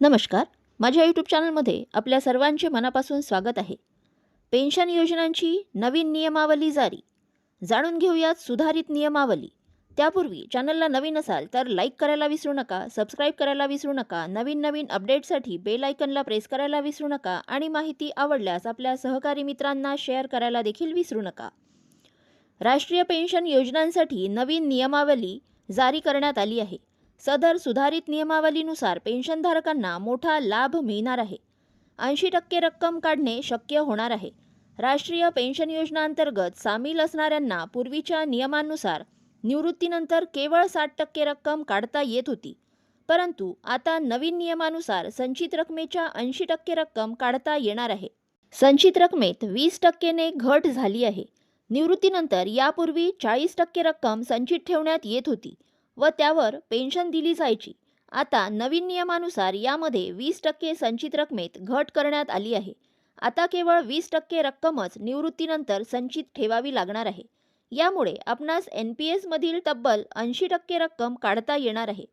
नमस्कार. माझ्या यूट्यूब चॅनलमध्ये आपल्या सर्वांचे मनापासून स्वागत आहे. पेन्शन योजनांची नवीन नियमावली जारी. जाणून घेऊयात सुधारित नियमावली. त्यापूर्वी चॅनलला नवीन असाल तर लाईक करायला विसरू नका, सबस्क्राईब करायला विसरू नका, नवीन अपडेटसाठी बेल आयकनला प्रेस करायला विसरू नका आणि माहिती आवडल्यास आपल्या सहकारी मित्रांना शेअर करायला देखील विसरू नका. राष्ट्रीय पेन्शन योजनांसाठी नवीन नियमावली जारी करण्यात आली आहे. सदर सुधारित नियमावलीनुसार पेन्शनधारकांना मोठा लाभ मिळणार आहे. 80% रक्कम काढणे शक्य होणार आहे. राष्ट्रीय पेन्शन योजनांतर्गत सामील असणाऱ्यांना पूर्वीच्या नियमांनुसार निवृत्तीनंतर केवळ 60% रक्कम काढता येत होती. परंतु आता नवीन नियमानुसार संचित रकमेच्या 80% रक्कम काढता येणार आहे. संचित रकमेत 20%ने घट झाली आहे. निवृत्तीनंतर यापूर्वी 40% रक्कम संचित ठेवण्यात येत होती व त्यावर पेन्शन दिली जायची. आता नवीन नियमानुसार यामध्ये 20% संचित रकमेत घट करण्यात आली आहे. आता केवळ 20% रक्कमच निवृत्तीनंतर संचित ठेवावी लागणार आहे. यामुळे आपणास NPS मधील तब्बल 80% रक्कम काढता येणार आहे.